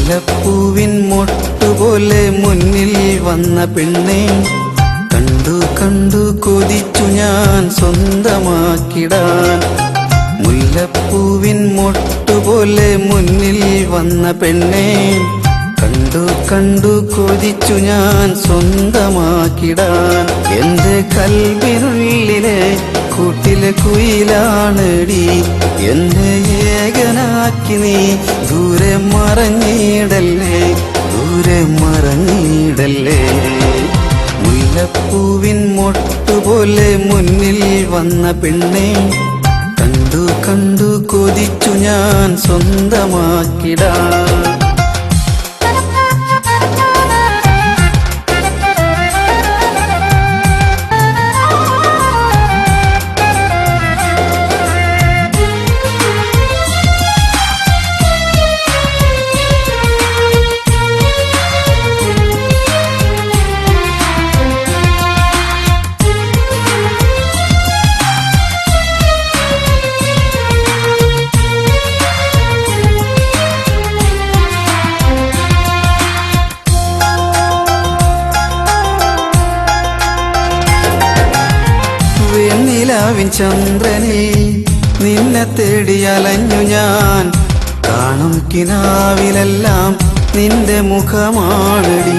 മുല്ലപ്പൂവിൻ മൊട്ടുപോലെ മുന്നിൽ വന്ന പെണ്ണെ കണ്ടു കണ്ടു കൊതിച്ചു ഞാൻ സ്വന്തമാക്കിടാൻ. മുല്ലപ്പൂവിൻ മൊട്ടുപോലെ മുന്നിൽ വന്ന പെണ്ണെ കണ്ടു കണ്ടു കൊതിച്ചു ഞാൻ സ്വന്തമാക്കിടാൻ. എന്റെ കൽവിനുള്ളിലെ കൂട്ടിലെ കുയിലാണടി, എന്നെ ഏകനാക്കി നീ ദൂരെ മറഞ്ഞിടല്ലേ, ദൂരെ മറഞ്ഞിടല്ലേ. മുല്ലപ്പൂവിൻ മൊട്ടുപോലെ മുന്നിൽ വന്ന പെണ്ണെ കണ്ടു കണ്ടു കൊതിച്ചു ഞാൻ സ്വന്തമാക്കിടാൻ. വെണ്ണിലാവിൻ ചന്ദ്രനിൽ നിന്നെ തേടി അലഞ്ഞു ഞാൻ, കാണും കിനാവിലെല്ലാം നിന്റെ മുഖമാണടി.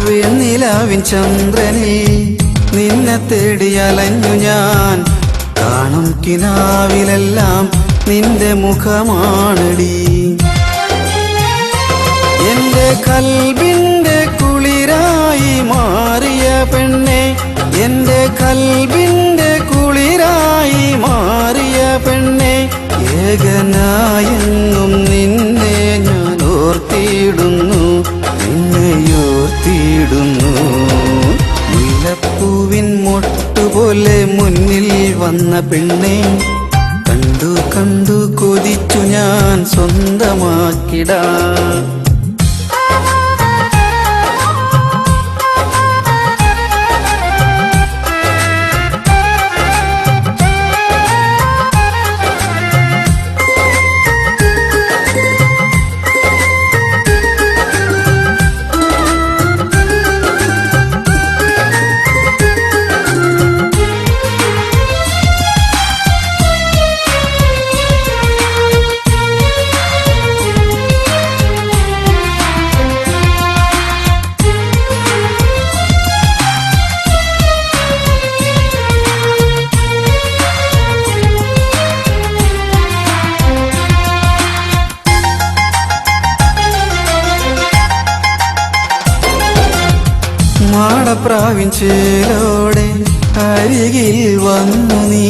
വെണ്ണിലാവിൻ ചന്ദ്രനിൽ നിന്നെ തേടി അലഞ്ഞു ഞാൻ, കാണും കിനാവിലെല്ലാം നിന്റെ മുഖമാണടി. എന്റെ കൽബിന്റെ കുളിരായി മാറിയ പെണ്ണെ, എന്റെ കൽബിന്റെ കുളിരായി മാറിയ പെണ്ണെ, ഏകനായെന്നും നിന്നെ ഞാൻ ഓർത്തിടുന്നു, നിന്നെ ഓർത്തിടുന്നു. മുല്ലപ്പൂവിൻ മൊട്ടുപോലെ മുന്നിൽ വന്ന പെണ്ണെ കണ്ടു കണ്ടു കൊതിച്ചു ഞാൻ സ്വന്തമാക്കിടാൻ. മാടപ്രാവിൻ ചേലോടെ അരികിൽ വന്നു നീ,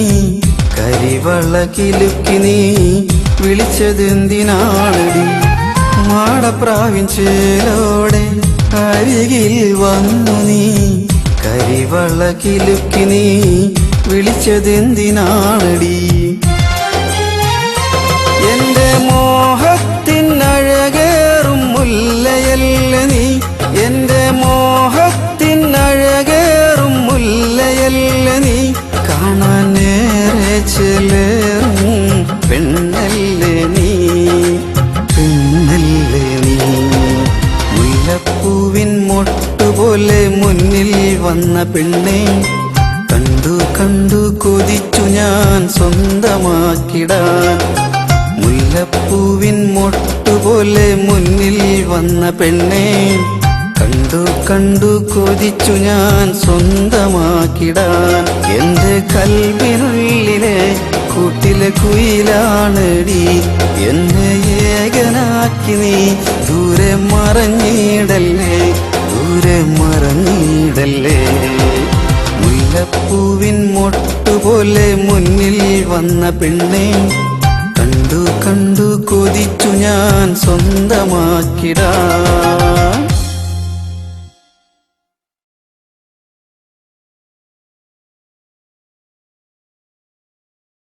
കരിവള കിലുക്കി നീ വിളിച്ചതെന്തിനാണടി. മാടപ്രാവിൻ ചേലോടെ അരികിൽ വന്നു നീ, കരിവള കിലുക്കി നീ വിളിച്ചതെന്തിനാണടി. എന്റെ മോഹത്തിനഴകേറും മുല്ലയല്ല നീ, എന്റെ മോഹത്തിനഴകേറും മുല്ലയല്ല നീ, കാണാനേറെ ചെലേറും പെണ്ണല്ലേ നീ, പെണ്ണല്ലേ നീ. മുല്ലപ്പൂവിൻ മൊട്ടുപോലെ മുന്നിൽ വന്ന പെണ്ണെ കണ്ടു കണ്ടു കൊതിച്ചു ഞാൻ സ്വന്തമാക്കിടാൻ. മുല്ലപ്പൂവിൻ മൊട്ടുപോലെ മുന്നിൽ വന്ന പെണ്ണെ കണ്ടു കണ്ടു കൊതിച്ചു ഞാൻ സ്വന്തമാക്കിടാൻ. എന്റെ കൽവിനുള്ളിലെ കൂട്ടിലെ കുയിലാണടി, എന്നെ ഏകനാക്കി നീ ദൂരെ മറഞ്ഞിടല്ലേ, ദൂരെ മറഞ്ഞിടല്ലേ. മുല്ലപ്പൂവിൻ മൊട്ടുപോലെ മുന്നിൽ വന്ന പെണ്ണെ കണ്ടു കണ്ടു കൊതിച്ചു ഞാൻ സ്വന്തമാക്കിടാൻ.